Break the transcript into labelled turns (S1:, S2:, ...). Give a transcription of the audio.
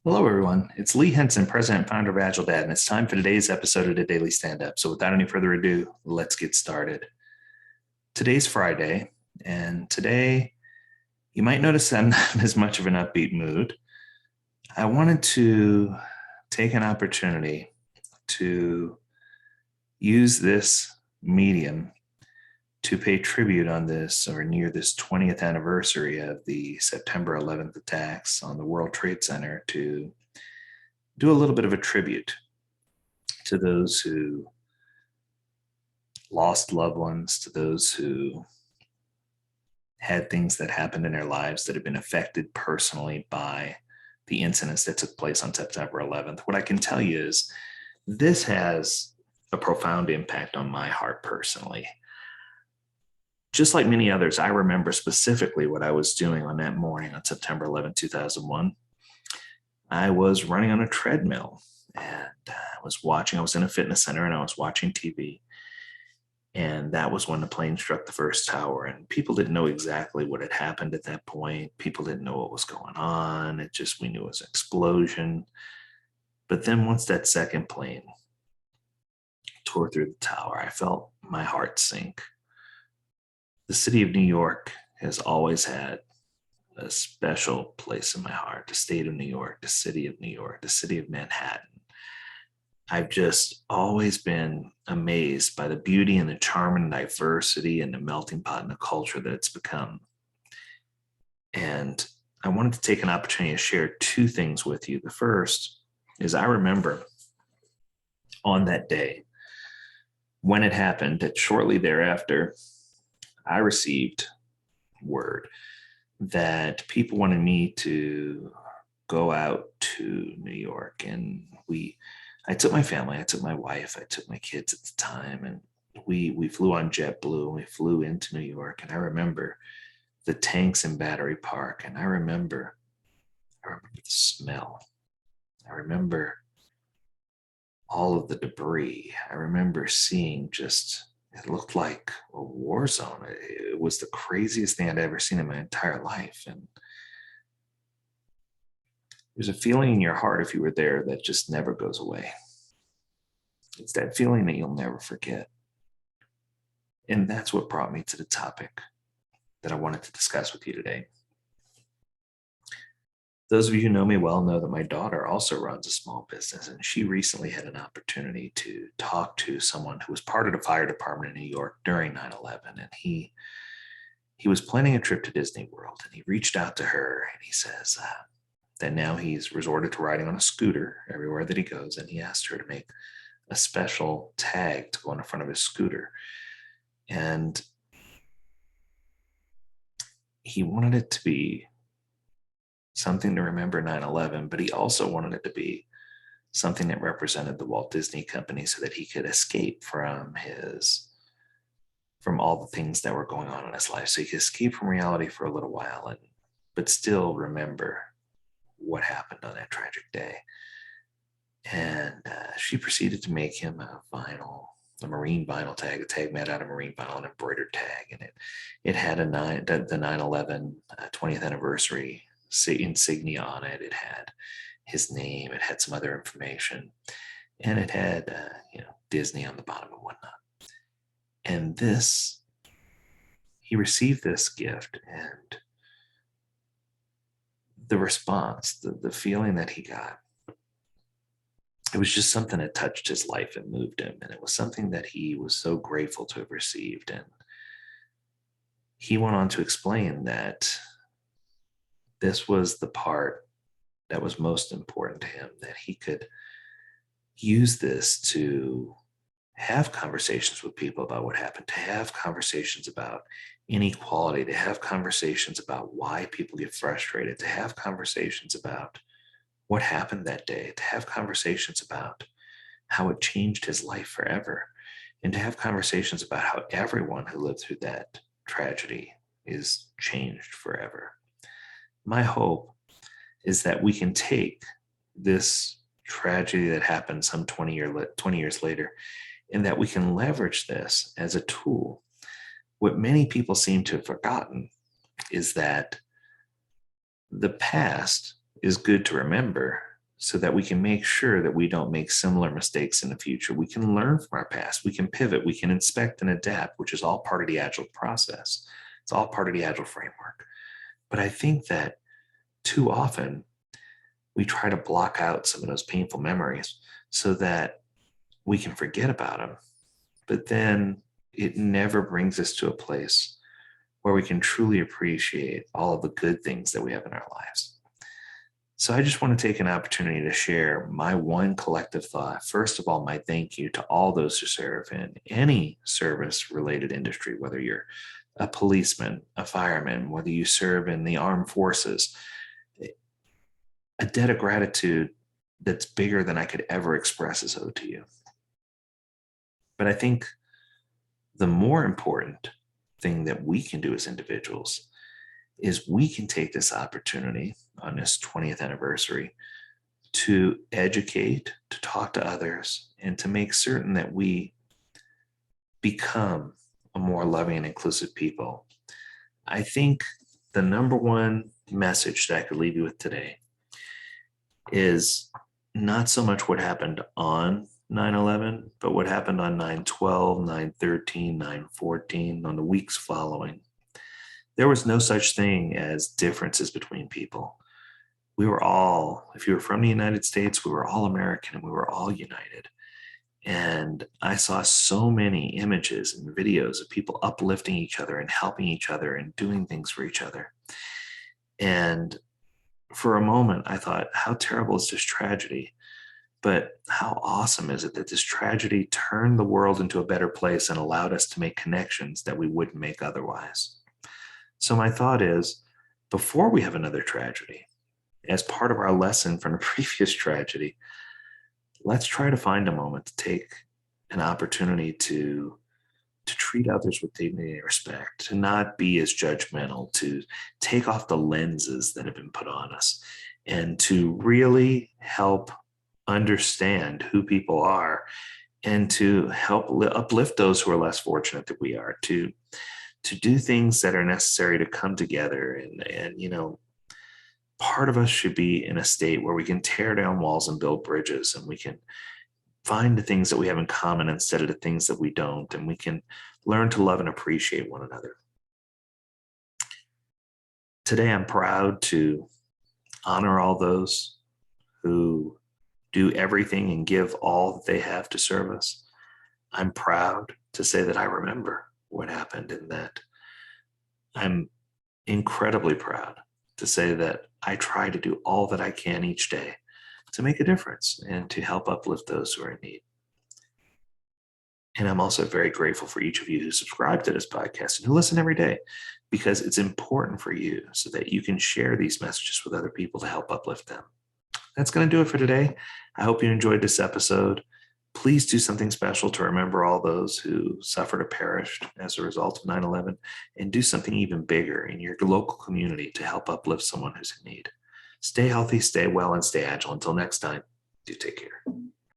S1: Hello, everyone. It's Lee Henson, President and Founder of AgileDad, and it's time for today's episode of the Daily Standup. So, without any further ado, let's get started. Today's Friday, and today you might notice I'm not in as much of an upbeat mood. I wanted to take an opportunity to use this medium to pay tribute on this or near this 20th anniversary of the September 11th attacks on the World Trade Center to do a little bit of a tribute to those who lost loved ones, to those who had things that happened in their lives that have been affected personally by the incidents that took place on September 11th. What I can tell you is this has a profound impact on my heart personally. Just like many others, I remember specifically what I was doing on that morning on September 11, 2001. I was running on a treadmill and I was in a fitness center and I was watching TV. And that was when the plane struck the first tower. And people didn't know exactly what had happened at that point. People didn't know what was going on. We knew it was an explosion. But then once that second plane tore through the tower, I felt my heart sink. The city of New York has always had a special place in my heart. The state of New York, the city of New York, the city of Manhattan. I've just always been amazed by the beauty and the charm and diversity and the melting pot and the culture that it's become. And I wanted to take an opportunity to share two things with you. The first is I remember on that day when it happened that shortly thereafter, I received word that people wanted me to go out to New York. And I took my family, I took my wife, I took my kids at the time, and we flew on JetBlue and we flew into New York. And I remember the tanks in Battery Park, and I remember the smell. I remember all of the debris. I remember seeing it looked like a war zone. It was the craziest thing I'd ever seen in my entire life. And there's a feeling in your heart if you were there that just never goes away. It's that feeling that you'll never forget. And that's what brought me to the topic that I wanted to discuss with you today. Those of you who know me well know that my daughter also runs a small business, and she recently had an opportunity to talk to someone who was part of the fire department in New York during 9/11. And he was planning a trip to Disney World, and he reached out to her and he says that now he's resorted to riding on a scooter everywhere that he goes. And he asked her to make a special tag to go on the front of his scooter. And he wanted it to be something to remember 9/11, but he also wanted it to be something that represented the Walt Disney Company so that he could escape from all the things that were going on in his life. So he could escape from reality for a little while, but still remember what happened on that tragic day. And she proceeded to make him a marine vinyl tag, a tag made out of marine vinyl, an embroidered tag. And it had the 9/11 20th anniversary insignia on it. It had his name, it had some other information, and it had Disney on the bottom and whatnot. And he received this gift, and the response, the feeling that he got, it was just something that touched his life and moved him. And it was something that he was so grateful to have received. And he went on to explain that this was the part that was most important to him, that he could use this to have conversations with people about what happened, to have conversations about inequality, to have conversations about why people get frustrated, to have conversations about what happened that day, to have conversations about how it changed his life forever, and to have conversations about how everyone who lived through that tragedy is changed forever. My hope is that we can take this tragedy that happened some 20 years later, and that we can leverage this as a tool. What many people seem to have forgotten is that the past is good to remember, so that we can make sure that we don't make similar mistakes in the future. We can learn from our past. We can pivot. We can inspect and adapt, which is all part of the Agile process. It's all part of the Agile framework. But I think that too often we try to block out some of those painful memories so that we can forget about them. But then it never brings us to a place where we can truly appreciate all of the good things that we have in our lives. So I just want to take an opportunity to share my one collective thought. First of all, my thank you to all those who serve in any service-related industry, whether you're a policeman, a fireman, whether you serve in the armed forces. A debt of gratitude that's bigger than I could ever express is owed to you. But I think the more important thing that we can do as individuals is we can take this opportunity on this 20th anniversary to educate, to talk to others, and to make certain that we become a more loving and inclusive people. I think the number one message that I could leave you with today is not so much what happened on 9/11, but what happened on 9/12, 9/13, 9/14, on the weeks following. There was no such thing as differences between people. We were all, if you were from the United States, we were all American and we were all united. And I saw so many images and videos of people uplifting each other and helping each other and doing things for each other. And for a moment, I thought, how terrible is this tragedy? But how awesome is it that this tragedy turned the world into a better place and allowed us to make connections that we wouldn't make otherwise? So my thought is, before we have another tragedy, as part of our lesson from the previous tragedy, let's try to find a moment to take an opportunity to treat others with dignity and respect, to not be as judgmental, to take off the lenses that have been put on us, and to really help understand who people are, and to help uplift those who are less fortunate than we are, to do things that are necessary to come together. And part of us should be in a state where we can tear down walls and build bridges, and we can find the things that we have in common instead of the things that we don't, and we can learn to love and appreciate one another. Today, I'm proud to honor all those who do everything and give all that they have to serve us. I'm proud to say that I remember what happened, and that I'm incredibly proud to say that I try to do all that I can each day to make a difference and to help uplift those who are in need. And I'm also very grateful for each of you who subscribe to this podcast and who listen every day, because it's important for you so that you can share these messages with other people to help uplift them. That's going to do it for today. I hope you enjoyed this episode. Please do something special to remember all those who suffered or perished as a result of 9/11, and do something even bigger in your local community to help uplift someone who's in need. Stay healthy, stay well, and stay agile. Until next time, do take care.